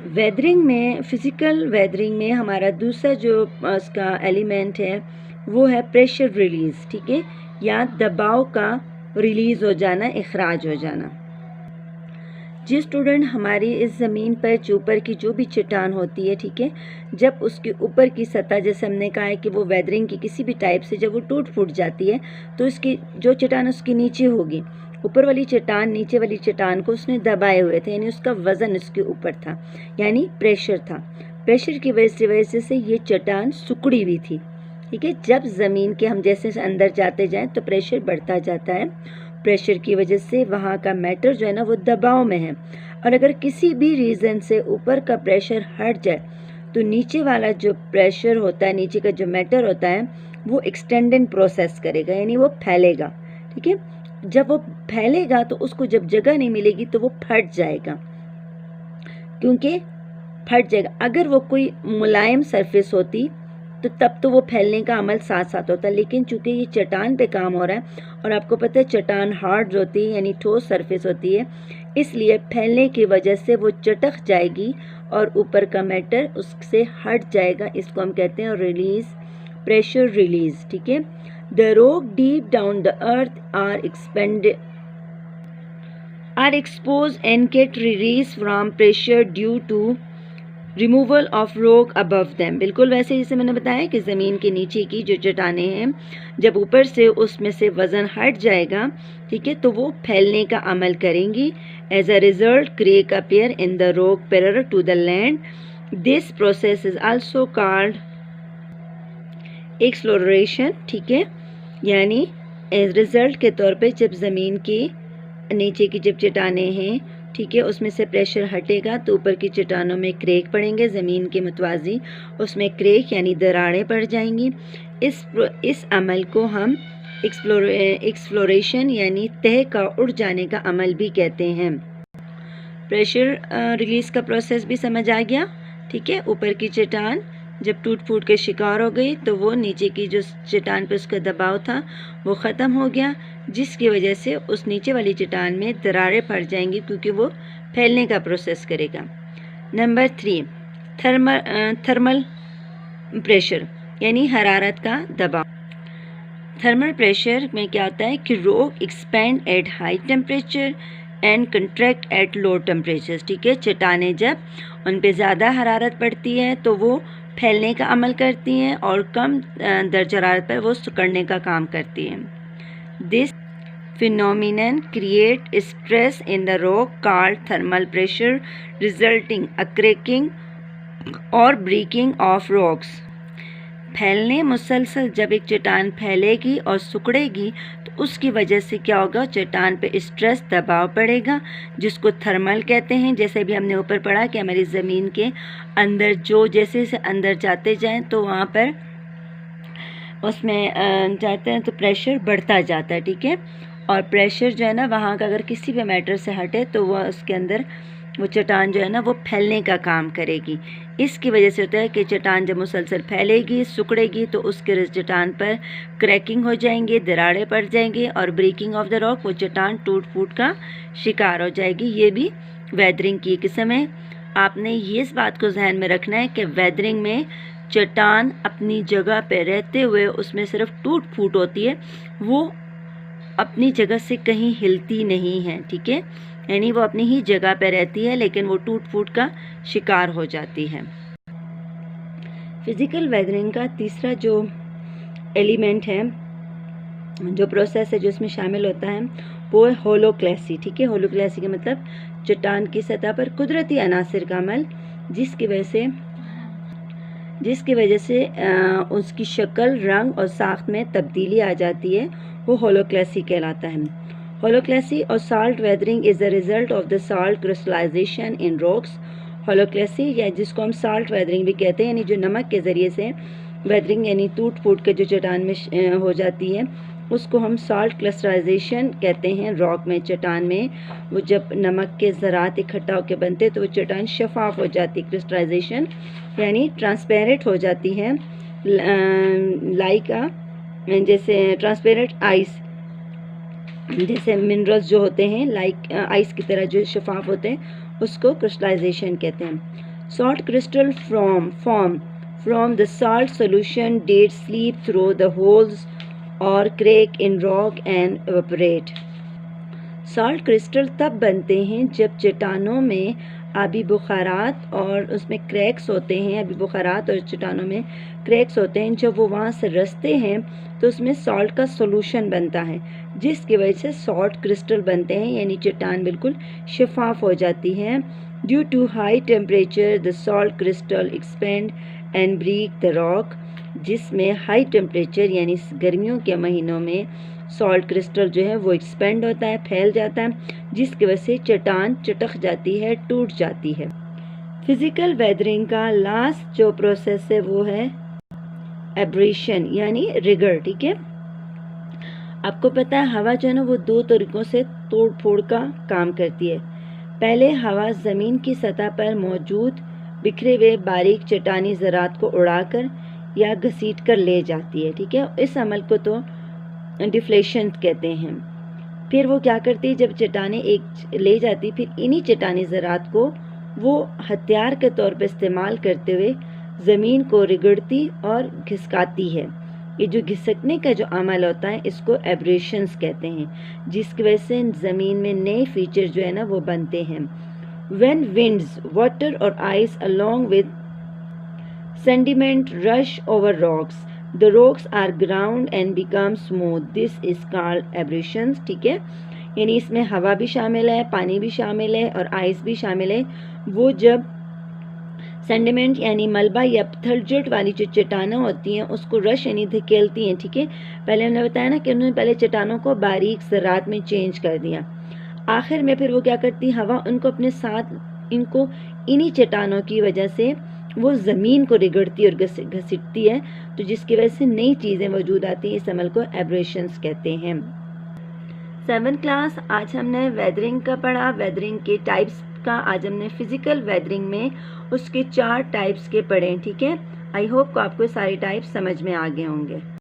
Weathering में, physical weathering में हमारा दूसरा जो उसका एलिमेंट है वो है प्रेशर रिलीज़, ठीक है, या दबाव का रिलीज़ हो जाना, इखराज हो जाना। जिस स्टूडेंट हमारी इस ज़मीन पर जो ऊपर की जो भी चट्टान होती है, ठीक है, जब उसके ऊपर की सतह, जैसे हमने कहा है कि वो वेदरिंग की किसी भी टाइप से जब वो टूट फूट जाती है तो इसकी जो चट्टान उसके नीचे होगी, ऊपर वाली चट्टान नीचे वाली चट्टान को उसने दबाए हुए थे, यानी उसका वज़न उसके ऊपर था, यानी प्रेशर था। प्रेशर की वजह से ये चट्टान सिकुड़ी हुई थी, ठीक है। जब ज़मीन के हम जैसे अंदर जाते जाएं तो प्रेशर बढ़ता जाता है। प्रेशर की वजह से वहाँ का मैटर जो है ना वो दबाव में है, और अगर किसी भी रीज़न से ऊपर का प्रेशर हट जाए तो नीचे वाला जो प्रेशर होता है, नीचे का जो मैटर होता है, वो एक्सटेंडेड प्रोसेस करेगा, यानी वो फैलेगा, ठीक है। जब वो फैलेगा तो उसको जब जगह नहीं मिलेगी तो वो फट जाएगा, क्योंकि फट जाएगा। अगर वो कोई मुलायम सरफेस होती तो तब तो वो फैलने का अमल साथ साथ होता, लेकिन चूंकि ये चट्टान पे काम हो रहा है और आपको पता है चट्टान हार्ड होती है, यानी ठोस सरफेस होती है, इसलिए फैलने की वजह से वो चटक जाएगी और ऊपर का मैटर उससे हट जाएगा। इसको हम कहते हैं रिलीज, प्रेशर रिलीज, ठीक है। The rock deep down the earth are expose and get release from pressure due to removal of rock above them. बिल्कुल वैसे जैसे मैंने बताया कि ज़मीन के नीचे की जो चट्टानें हैं, जब ऊपर से उसमें से वज़न हट जाएगा, ठीक है, तो वो फैलने का अमल करेंगी। As a result crack appear in the rock parallel to the land. This process is also called exploration, ठीक है, यानी एज रिजल्ट के तौर पे जब ज़मीन की नीचे की जब चट्टानें हैं, ठीक है, उसमें से प्रेशर हटेगा तो ऊपर की चट्टानों में क्रेक पड़ेंगे, ज़मीन के मुतवाज़ी उसमें क्रेक यानी दरारें पड़ जाएंगी। इस अमल को हम एक्सप्लोरेशन यानी तह का उड़ जाने का अमल भी कहते हैं। प्रेशर रिलीज़ का प्रोसेस भी समझ आ गया, ठीक है। ऊपर की चट्टान जब टूट फूट के शिकार हो गई तो वो नीचे की जो चट्टान पे उसका दबाव था वो ख़त्म हो गया, जिसकी वजह से उस नीचे वाली चट्टान में दरारें पड़ जाएंगी, क्योंकि वो फैलने का प्रोसेस करेगा। नंबर 3, थर्मल प्रेशर यानी हरारत का दबाव। थर्मल प्रेशर में क्या होता है कि rock expand at high temperature and contract at low temperature, ठीक है। चट्टानें जब उन पे ज़्यादा हरारत पड़ती है तो वो फैलने का अमल करती हैं और कम दर्ज हरारत पर वो सिकुड़ने का काम करती हैं। This phenomenon create stress in the rock called thermal pressure, resulting a cracking or breaking of rocks. फैलने मुसलसल जब एक चट्टान फैलेगी और सिकुड़ेगी तो उसकी वजह से क्या होगा, चट्टान पे स्ट्रेस दबाव पड़ेगा, जिसको थर्मल कहते हैं। जैसे भी हमने ऊपर पढ़ा कि हमारी ज़मीन के अंदर जो जैसे से अंदर जाते जाएं तो वहाँ पर उसमें जाते हैं तो प्रेशर बढ़ता जाता है, ठीक है। और प्रेशर जो है ना वहाँ का अगर किसी भी मैटर से हटे तो वह उसके अंदर वो चट्टान जो है ना वो फैलने का काम करेगी। इसकी वजह से होता है कि चट्टान जब मुसलसल फैलेगी, सिकुड़ेगी तो उसके चट्टान पर क्रैकिंग हो जाएंगे, दरारें पड़ जाएंगी और ब्रेकिंग ऑफ द रॉक, वो चट्टान टूट फूट का शिकार हो जाएगी। ये भी वेदरिंग की किस्म है। आपने ये इस बात को जहन में रखना है कि वेदरिंग में चट्टान अपनी जगह पर रहते हुए उसमें सिर्फ टूट फूट होती है, वो अपनी जगह से कहीं हिलती नहीं है, ठीक है, यानी वो अपनी ही जगह पर रहती है लेकिन वो टूट फूट का शिकार हो जाती है। फिज़िकल वेदरिंग का तीसरा जो एलिमेंट है, जो प्रोसेस है जो इसमें शामिल होता है, वो है होलोक्लेसी, ठीक है। होलोक्लेसी का मतलब चट्टान की सतह पर कुदरती अनासर का अमल, जिसकी वजह से उसकी शक्ल, रंग और साख्त में तब्दीली आ जाती है, वो होलोक्लेसी कहलाता है। होलोक्लेसी और salt weathering is the result of the salt crystallization in rocks. Haloclasty या जिसको हम साल्ट वेदरिंग भी कहते हैं, यानी जो नमक के ज़रिए से वेदरिंग यानी टूट फूट के जो चट्टान में हो जाती है, उसको हम साल्ट क्रिस्टलाइजेशन कहते हैं। रॉक में, चट्टान में वो जब नमक के ज़रात इकट्ठा होकर बनते तो वो चट्टान शफाफ हो जाती है, क्रिस्टलाइजेशन यानी ट्रांसपेरेंट हो जाती है, लाइक जैसे ट्रांसपेरेंट आइस, जैसे मिनरल्स जो होते हैं लाइक आइस की तरह जो शफाफ होते हैं, उसको क्रिस्टलाइजेशन कहते हैं। Salt crystal form from the salt solution did slip through the holes or crack in rock and evaporate. Salt crystal तब बनते हैं जब चट्टानों में आबी बुखारात और उसमें क्रैक्स होते हैं, आबी बुखारात और चट्टानों में क्रैक्स होते हैं। जब वो वहाँ से रसते हैं तो उसमें सॉल्ट का सॉल्यूशन बनता है, जिसकी वजह से सॉल्ट क्रिस्टल बनते हैं, यानी चट्टान बिल्कुल शफाफ हो जाती है। Due to high temperature the salt crystal expand and break the rock, जिसमें हाई टेम्परेचर यानी गर्मियों के महीनों में सॉल्ट क्रिस्टल जो है वो एक्सपेंड होता है, फैल जाता है, जिसकी वजह से चट्टान चटक जाती है, टूट जाती है। फिज़िकल वेदरिंग का लास्ट जो प्रोसेस है वो है एब्रेशन यानी रिगर। ठीक है, आपको पता है हवा जो है ना वो दो तरीक़ों से तोड़ फोड़ का काम करती है। पहले हवा ज़मीन की सतह पर मौजूद बिखरे हुए बारीक चट्टानी ज़रात को उड़ाकर या घसीट कर ले जाती है। ठीक है, इस अमल को तो डिफ्लेशन कहते हैं। फिर वो क्या करती है, जब चट्टानें एक ले जाती, फिर इन्हीं चट्टानी ज़रात को वो हथियार के तौर पर इस्तेमाल करते हुए ज़मीन को रिगड़ती और घिसकाती है। ये जो घिसकने का जो अमल होता है इसको एब्रेशंस कहते हैं, जिसकी वजह से ज़मीन में नए फीचर जो है ना वो बनते हैं। व्हेन विंड्स वाटर और ice along with sediment rush over rocks, the rocks are ground and become smooth, this is called abrasions। ठीक है, यानी इसमें हवा भी शामिल है, पानी भी शामिल है और आइस भी शामिल है। वो जब सेंडिमेंट यानी मलबा या पत्थरजट वाली जो चट्टानें होती हैं उसको रश यानी धकेलती हैं। ठीक है, पहले हमने बताया ना कि उन्होंने पहले चट्टानों को बारीक ज़रात में चेंज कर दिया, आखिर में फिर वो क्या करती, हवा उनको अपने साथ इनको इन्हीं चट्टानों की वजह से वो ज़मीन को रिगड़ती और घसीटती है, तो जिसकी वजह से नई चीज़ें वजूद आती हैं। इस अमल को एब्रेशंस कहते हैं। 7th क्लास, आज हमने वेदरिंग का पढ़ा, वेदरिंग के टाइप्स का। आज हमने फिज़िकल वेदरिंग में उसके 4 टाइप्स के पढ़े। ठीक है, आई होप को आपको सारे टाइप्स समझ में आ गए होंगे।